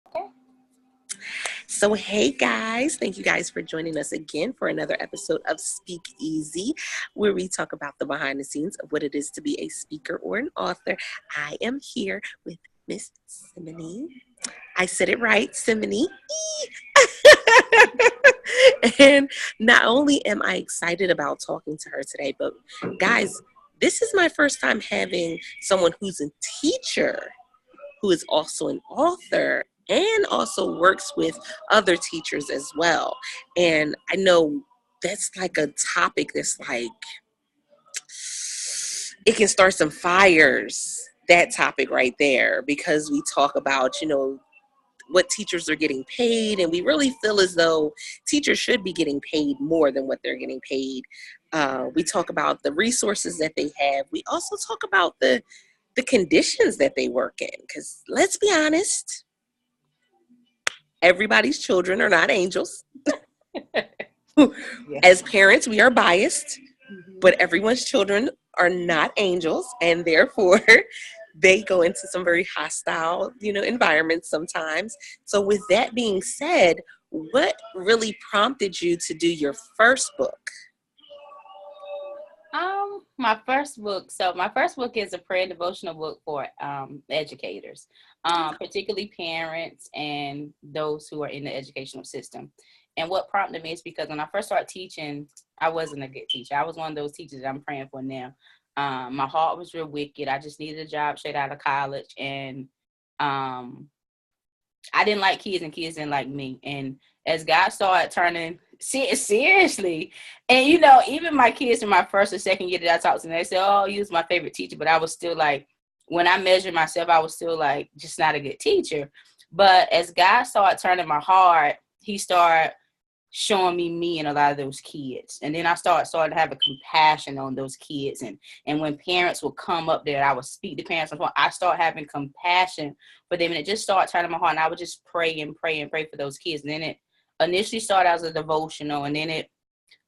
Okay. So, hey guys, thank you guys for joining us again for another episode of Speak Easy, where we talk about the behind the scenes of what it is to be a speaker or an author. I am here with Miss Simene. I said it right, Simene. And not only am I excited about talking to her today, but guys, this is my first time having someone who's a teacher who is also an author and also works with other teachers as well. And I know that's like a topic that's like, it can start some fires, that topic right there, because we talk about, what teachers are getting paid, and we really feel as though teachers should be getting paid more than what they're getting paid. We talk about the resources that they have. We also talk about the conditions that they work in, because let's be honest, everybody's children are not angels. Yeah. As parents, we are biased, Mhm. but everyone's children are not angels, and therefore they go into some very hostile, environments sometimes. So with that being said, what really prompted you to do your first book? My first book. So my first book is a prayer devotional book for educators, particularly parents and those who are in the educational system. And what prompted me is because when I first started teaching, I wasn't a good teacher. I was one of those teachers that I'm praying for now. My heart was real wicked. I just needed a job straight out of college, and um, I didn't like kids and kids didn't like me. And as God started turning seriously, and even my kids in my first or second year that I talked to them, they said, "Oh, you was my favorite teacher," but I was still like, when I measured myself, I was still like just not a good teacher. But as God started turning my heart, He started showing me and a lot of those kids, and then I started having compassion on those kids, and when parents would come up there, I would speak to parents on the phone. I start having compassion for them, and it just started turning my heart, and I would just pray and pray and pray for those kids. And then it initially started as a devotional, and then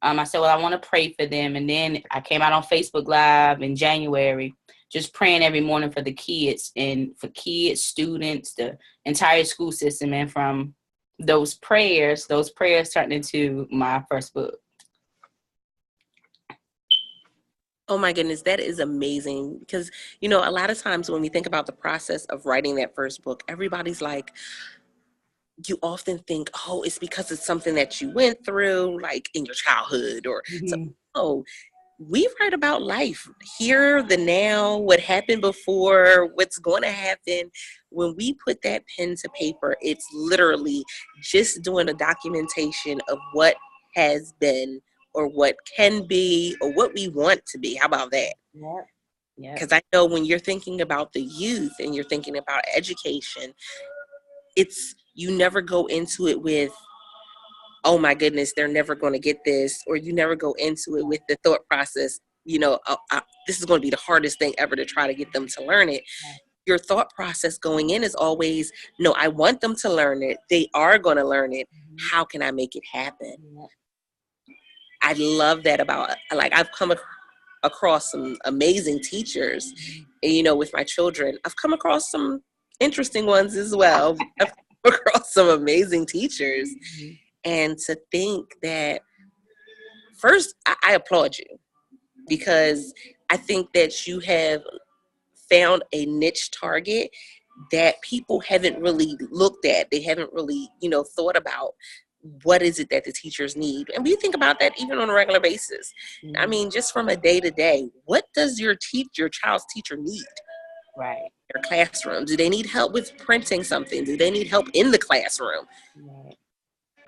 I said, well, I want to pray for them, and then I came out on Facebook Live in January, just praying every morning for the kids, and for kids, students, the entire school system. And from those prayers turned into my first book. Oh my goodness, that is amazing. Because, a lot of times when we think about the process of writing that first book, everybody's like, you often think, oh, it's because it's something that you went through, like in your childhood or something. Mhm. Oh, we write about life here, the now, what happened before, what's going to happen. When we put that pen to paper, it's literally just doing a documentation of what has been or what can be or what we want to be. How about that? Yep. Yep. Because I know when you're thinking about the youth and you're thinking about education, it's you never go into it with, oh my goodness, they're never going to get this, or you never go into it with the thought process, this is going to be the hardest thing ever to try to get them to learn it. Your thought process going in is always, no, I want them to learn it. They are going to learn it. Mhm. How can I make it happen? Yep. I love that about, like, I've come across some amazing teachers, Mhm. and, with my children, I've come across some interesting ones as well. I've come across some amazing teachers. Mhm. And to think that, first, I applaud you, because I think that you have found a niche target that people haven't really looked at. They haven't really, thought about what is it that the teachers need. And we think about that even on a regular basis. I Mhm. mean, just from a day to day, what does your child's teacher need? Right. Their classroom? Do they need help with printing something? Do they need help in the classroom? Right.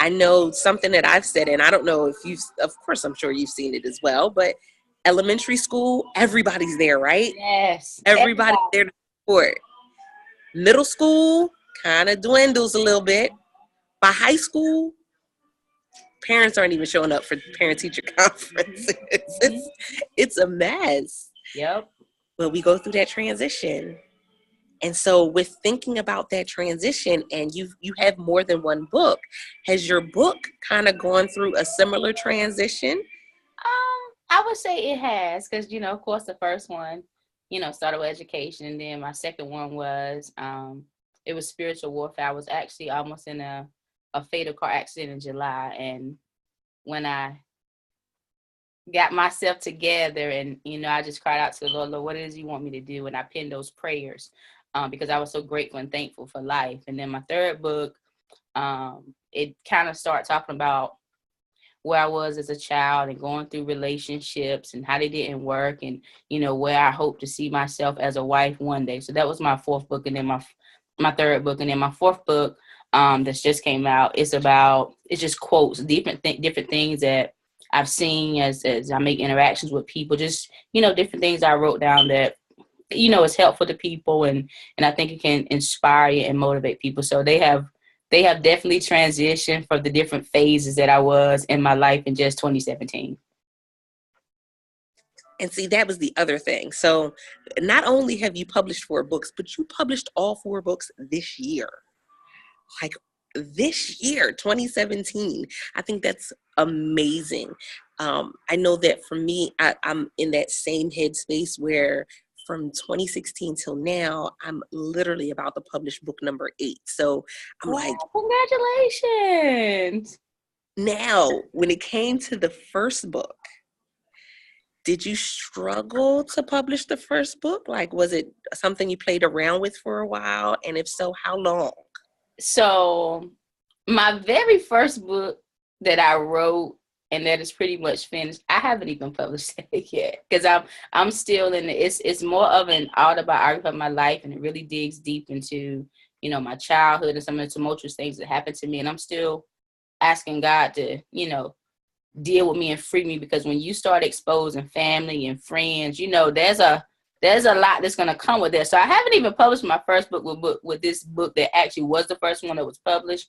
I know something that I've said, and I don't know if you've, of course, I'm sure you've seen it as well, but elementary school, everybody's there, right? Yes. Everybody's Everybody. there to support. Middle school kind of dwindles a little bit. By high school, parents aren't even showing up for parent teacher Mhm. conferences. Mhm. It's a mess. Yep. But we go through that transition. And so with thinking about that transition, and you have more than one book, has your book kind of gone through a similar transition? I would say it has, because of course, the first one, started with education, and then my second one was It was spiritual warfare. I was actually almost in a fatal car accident in July. And when I got myself together and, I just cried out to the Lord, Lord, what it is you want me to do? And I penned those prayers because I was so grateful and thankful for life. And then my third book, it kind of started talking about where I was as a child and going through relationships and how they didn't work and, where I hope to see myself as a wife one day. So that was my fourth book. And then my third book. And then my fourth book that's just came out, it's just quotes, different things that I've seen as I make interactions with people, just, different things I wrote down that, is helpful to people. And I think it can inspire and motivate people. So they have definitely transitioned from the different phases that I was in my life in just 2017. And see, that was the other thing. So not only have you published 4 books, but you published all 4 books this year. Like this year, 2017. I think that's amazing. I know that for me, I'm in that same headspace where from 2016 till now, I'm literally about to publish book number 8. So I'm like, congratulations. Now, when it came to the first book, did you struggle to publish the first book? Like, was it something you played around with for a while? And if so, how long? So my very first book that I wrote and that is pretty much finished, I haven't even published it yet because I'm still in it's more of an autobiography of my life, and it really digs deep into, my childhood and some of the tumultuous things that happened to me. And I'm still asking God to, deal with me and free me, because when you start exposing family and friends, there's a lot that's going to come with that. So I haven't even published my first book with this book that actually was the first one that was published.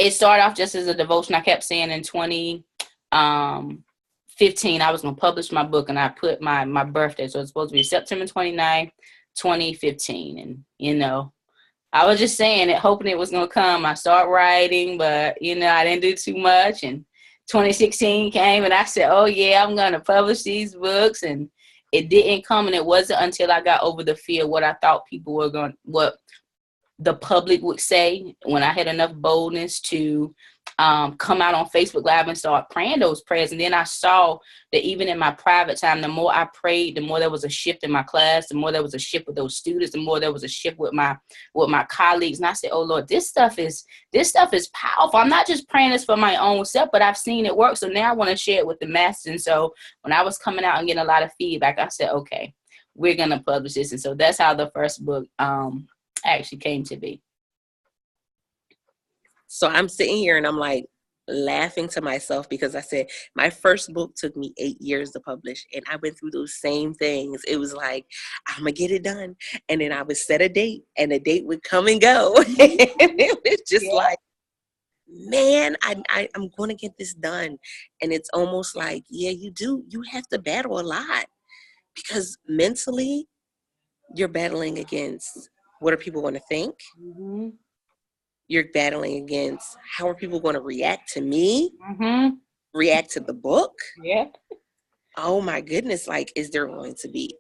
It started off just as a devotion. I kept saying in 2015 I was going to publish my book, and I put my birthday. So it's supposed to be September 29th, 2015. And, I was just saying it, hoping it was going to come. I started writing, but, I didn't do too much. And 2016 came, and I said, oh, yeah, I'm going to publish these books. And it didn't come. And it wasn't until I got over the fear of what I thought people were what the public would say, when I had enough boldness to come out on Facebook Live and start praying those prayers. And then I saw that even in my private time, the more I prayed, the more there was a shift in my class, the more there was a shift with those students, the more there was a shift with my colleagues. And I said, oh Lord, this stuff is powerful. I'm not just praying this for my own self, but I've seen it work. So now I want to share it with the masses. And so when I was coming out and getting a lot of feedback, I said, okay, we're going to publish this. And so that's how the first book actually came to be. So I'm sitting here and I'm like laughing to myself, because I said my first book took me 8 years to publish, and I went through those same things. It was like, I'm gonna get it done, and then I would set a date, and the date would come and go. And it was just like, man, I'm gonna get this done. And it's almost like, yeah, you have to battle a lot, because mentally you're battling against what are people going to think. Mm-hmm. You're battling against how are people going to react to me, mm-hmm. react to the book. Yeah. Oh my goodness. Like, is there going to be,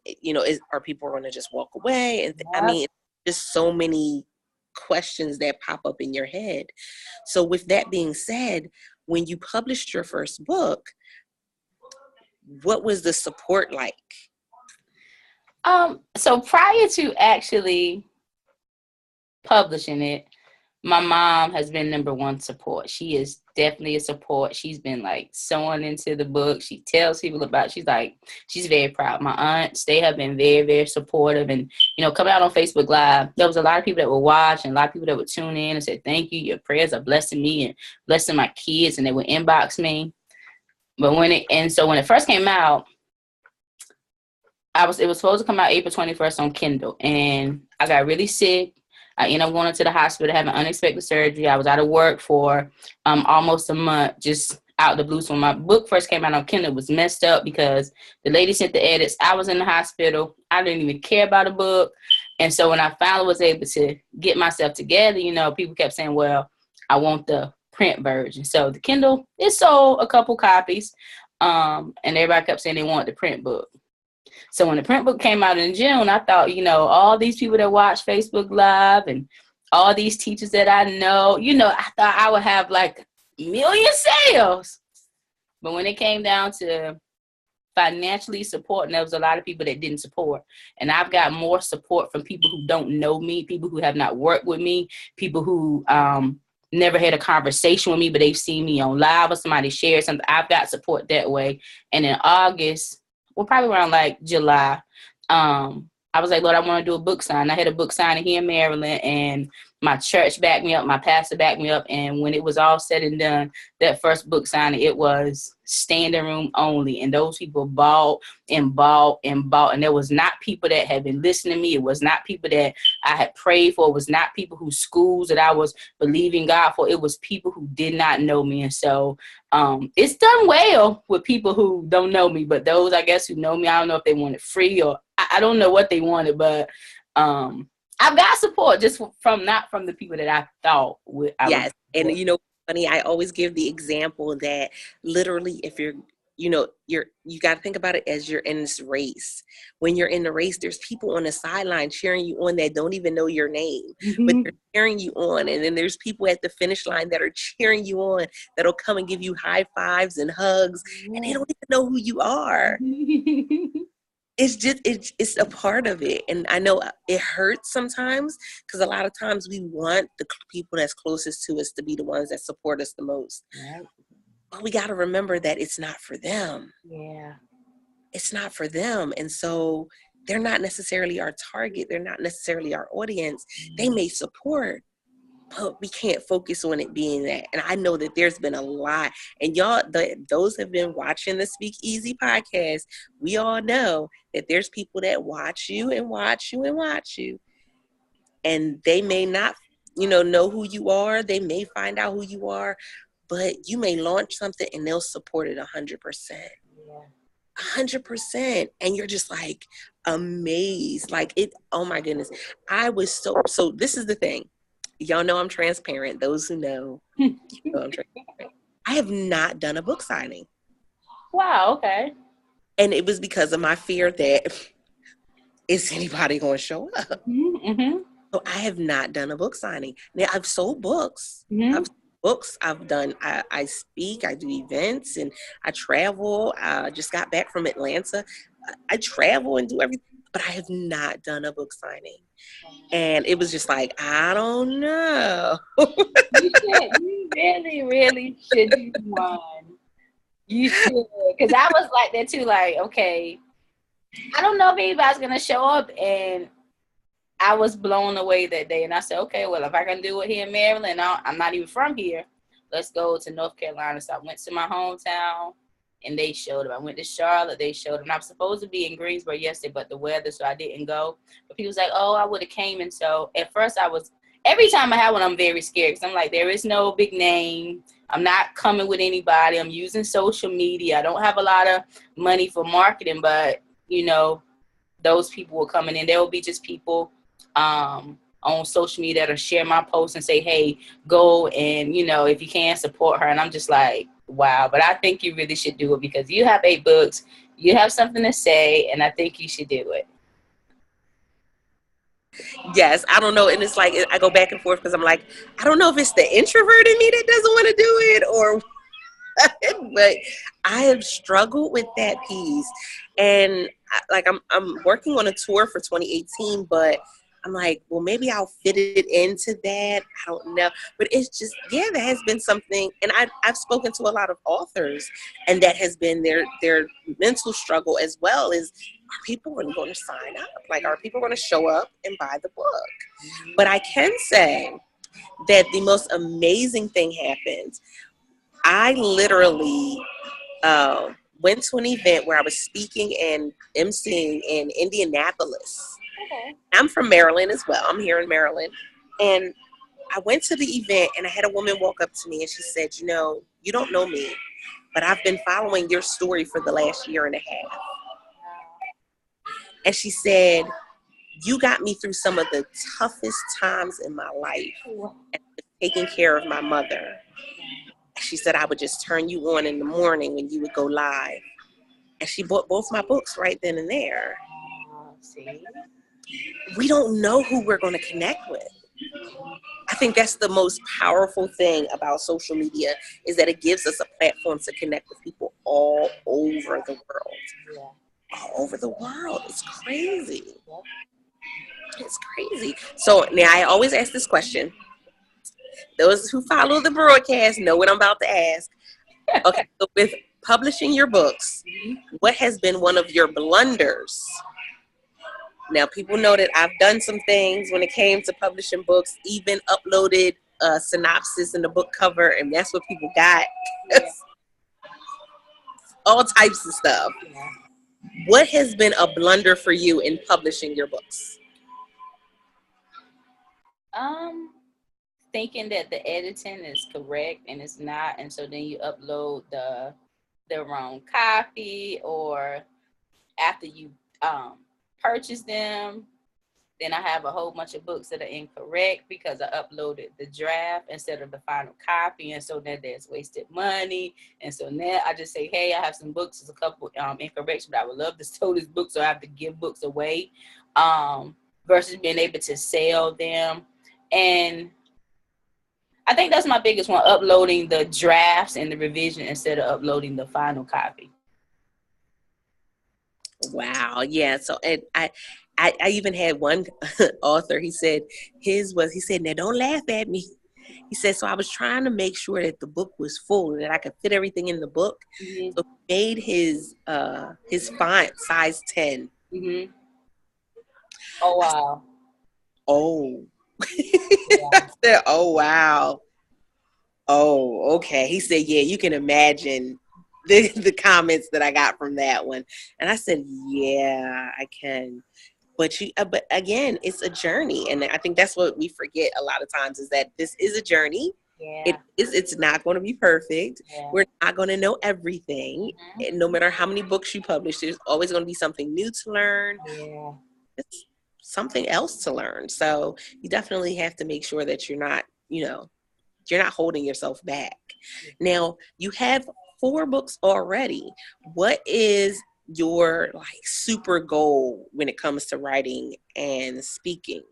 are people going to just walk away? And I mean, just so many questions that pop up in your head. So with that being said, when you published your first book, what was the support like? So prior to actually publishing it, my mom has been number one support. She is definitely a support. She's been like sewing into the book. She tells people about, she's very proud. My aunts, they have been very, very supportive. And, coming out on Facebook Live, there was a lot of people that would watch and a lot of people that would tune in and say, thank you. Your prayers are blessing me and blessing my kids. And they would inbox me. But when it first came out, it was supposed to come out April 21st on Kindle. And I got really sick. I ended up going into the hospital, having unexpected surgery. I was out of work for almost a month, just out the blue. So when my book first came out on Kindle, it was messed up because the lady sent the edits. I was in the hospital. I didn't even care about a book. And so when I finally was able to get myself together, people kept saying, well, I want the print version. So the Kindle, it sold a couple copies. And everybody kept saying they wanted the print book. So when the print book came out in June, I thought, all these people that watch Facebook Live and all these teachers that I know, I thought I would have like million sales. But when it came down to financially supporting, there was a lot of people that didn't support. And I've got more support from people who don't know me, people who have not worked with me, people who never had a conversation with me, but they've seen me on live or somebody shared something. I've got support that way. And in August, well, probably around like July, I was like, Lord, I want to do a book sign. I had a book signing here in Maryland, and my church backed me up, my pastor backed me up. And when it was all said and done, that first book signing, it was standing room only. And those people bought and bought and bought. And there was not people that had been listening to me. It was not people that I had prayed for. It was not people whose schools that I was believing God for. It was people who did not know me. And so it's done well with people who don't know me. But those, I guess, who know me, I don't know if they want it free or I don't know what they wanted. But I've got support just not from the people that I thought would. Yes. And funny, I always give the example that literally if you're, you got to think about it as you're in this race. When you're in the race, there's people on the sideline cheering you on that don't even know your name, but they're cheering you on. And then there's people at the finish line that are cheering you on, that'll come and give you high fives and hugs, and they don't even know who you are. It's just, it's a part of it. And I know it hurts sometimes because a lot of times we want the people that's closest to us to be the ones that support us the most. Yeah. But we got to remember that it's not for them. Yeah. It's not for them. And so they're not necessarily our target. They're not necessarily our audience. They may support, but we can't focus on it being that. And I know that there's been a lot. And y'all, those have been watching the Speak Easy podcast. We all know that there's people that watch you and watch you and watch you. And they may not, know who you are. They may find out who you are, but you may launch something and they'll support it 100%. Yeah. 100%. And you're just like amazed. Like it, oh my goodness. I was so this is the thing. Y'all know I'm transparent. Those who know, I'm transparent. I have not done a book signing. Wow, okay. And it was because of my fear that is anybody going to show up? Mm-hmm. So I have not done a book signing. Now I've sold books. Mm-hmm. I speak, I do events, and I travel. I just got back from Atlanta. I travel and do everything, but I have not done a book signing. And it was just like, I don't know. You really, really should do one. You should. Because I was like that too, like, okay, I don't know if anybody's going to show up. And I was blown away that day. And I said, okay, well, if I can do it here in Maryland, I'm not even from here. Let's go to North Carolina. So I went to my hometown and they showed up. I went to Charlotte, they showed up. And I was supposed to be in Greensboro yesterday, but the weather, so I didn't go. But people was like, oh, I would have came. And so at first every time I have one, I'm very scared because I'm like, there is no big name. I'm not coming with anybody. I'm using social media. I don't have a lot of money for marketing, but, those people were coming in. There will be just people on social media that'll share my posts and say, hey, go and, if you can, support her. And I'm just like, wow. But I think you really should do it because you have 8 books. You have something to say, and I think you should do it. Yes, I don't know. And it's like, I go back and forth because I'm like, I don't know if it's the introvert in me that doesn't want to do it or but I have struggled with that piece. And I'm working on a tour for 2018, but I'm like, well, maybe I'll fit it into that. I don't know. But it's just, that has been something. And I've spoken to a lot of authors, and that has been their mental struggle as well, is, are people going to sign up? Like, are people going to show up and buy the book? But I can say that the most amazing thing happened. I literally went to an event where I was speaking and emceeing in Indianapolis. Okay. I'm from Maryland as well. I'm here in Maryland. And I went to the event and I had a woman walk up to me and she said, you don't know me, but I've been following your story for the last year and a half. And she said, you got me through some of the toughest times in my life, and taking care of my mother. She said, I would just turn you on in the morning when you would go live. And she bought both my books right then and there. See? We don't know who we're going to connect with. I think that's the most powerful thing about social media, is that it gives us a platform to connect with people all over the world. Yeah. All over the world. It's crazy. It's crazy. So now I always ask this question. Those who follow the broadcast know what I'm about to ask. Okay, so with publishing your books, what has been one of your blunders? Now, people know that I've done some things when it came to publishing books, even uploaded a synopsis and the book cover, and that's what people got. All types of stuff. Yeah. What has been a blunder for you in publishing your books? Thinking that the editing is correct and it's not, and so then you upload the wrong copy, or after you purchase them, then I have a whole bunch of books that are incorrect because I uploaded the draft instead of the final copy, and so then there's wasted money. And so now I just say, hey, I have some books, there's a couple incorrections, but I would love to sell this book, so I have to give books away, versus being able to sell them. And I think that's my biggest one, uploading the drafts and the revision instead of uploading the final copy. Wow. Yeah. So, and I even had one author, he said, he said, now don't laugh at me. He said, so I was trying to make sure that the book was full and that I could fit everything in the book. Mm-hmm. So he made his font size 10. Mm-hmm. Oh, wow. Oh. Yeah. I said, oh, wow. Oh, okay. He said, yeah, you can imagine the comments that I got from that one. And I said, yeah, I can. But but again, it's a journey. And I think that's what we forget a lot of times, is that this is a journey. Yeah. It's not going to be perfect. Yeah. We're not going to know everything. Mm-hmm. And no matter how many books you publish, there's always going to be something new to learn. Yeah. It's something else to learn. So you definitely have to make sure that you're not holding yourself back. Now, you have 4 books already. What is your super goal when it comes to writing and speaking?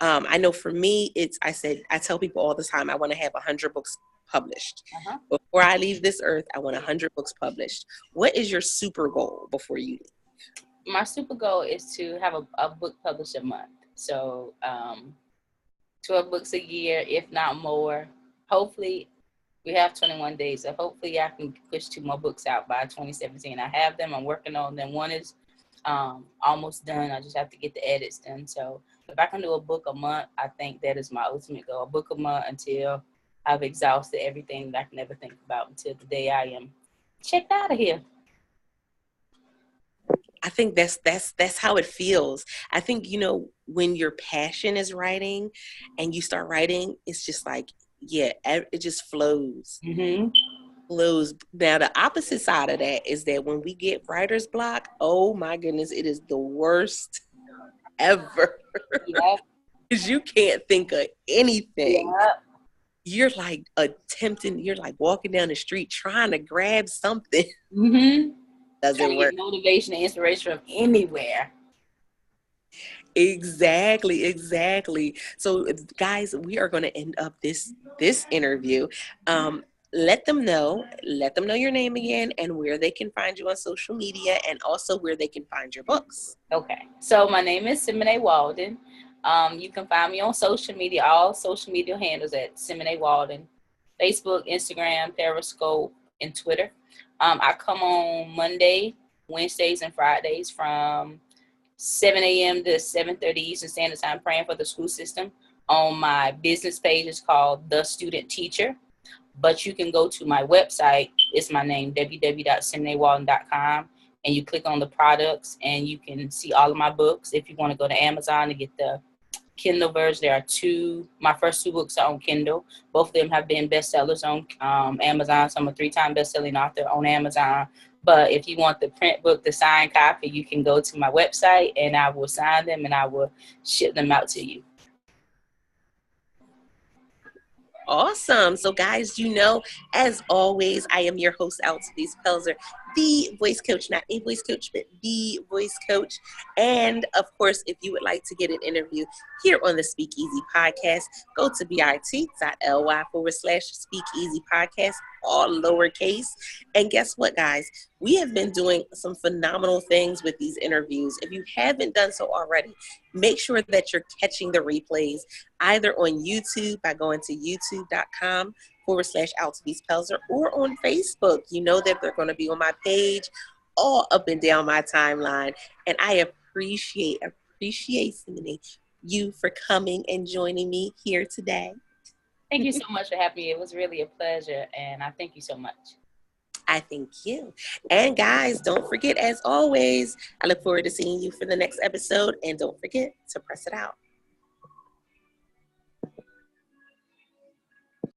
I know for me, I tell people all the time, I want to have 100 books published. Uh-huh. Before I leave this earth, I want 100 books published. What is your super goal before you leave? My super goal is to have a book published a month. So 12 books a year, if not more. Hopefully, we have 21 days. So hopefully I can push 2 more books out by 2017. I have them. I'm working on them. One is almost done. I just have to get the edits done. So if I can do a book a month, I think that is my ultimate goal. A book a month until I've exhausted everything that I can ever think about, until the day I am checked out of here. I think that's how it feels. I think, when your passion is writing and you start writing, it's just like, yeah, it just flows. Mm-hmm. Flows. Now, the opposite side of that is that when we get writer's block, oh my goodness, it is the worst ever. Yeah. Because you can't think of anything. Yeah. You're like you're like walking down the street trying to grab something. Mm-hmm. Doesn't work. Get motivation and inspiration from anywhere. Exactly. So guys, we are going to end up this interview. Let them know your name again and where they can find you on social media, and also where they can find your books. Okay. So my name is Simene Walden. You can find me on social media, all social media handles at Simene Walden, Facebook, Instagram, Periscope, and Twitter. I come on Monday, Wednesdays, and Fridays from 7 a.m. to 7:30 Eastern Standard Time, praying for the school system. On my business page is called The Student Teacher. But you can go to my website. It's my name, www.simenewalden.com. And you click on the products and you can see all of my books. If you want to go to Amazon to get the Kindle version, there are 2. My first 2 books are on Kindle. Both of them have been bestsellers on Amazon. So I'm a 3-time bestselling author on Amazon. But if you want the print book, the signed copy, you can go to my website and I will sign them and I will ship them out to you. Awesome. So guys, as always, I am your host, Altavise Pelzer. the voice coach, not a voice coach, but the voice coach. And of course, if you would like to get an interview here on the Speakeasy Podcast, go to bit.ly/Speakeasy Podcast, all lowercase. And guess what, guys? We have been doing some phenomenal things with these interviews. If you haven't done so already, make sure that you're catching the replays either on YouTube by going to youtube.com/Altavice or on Facebook. You know that they're going to be on my page, all up and down my timeline. And I appreciate Simene, you for coming and joining me here today. Thank you so much for having me. It was really a pleasure, and I thank you so much. I thank you. And guys, don't forget, as always, I look forward to seeing you for the next episode. And don't forget to press it out.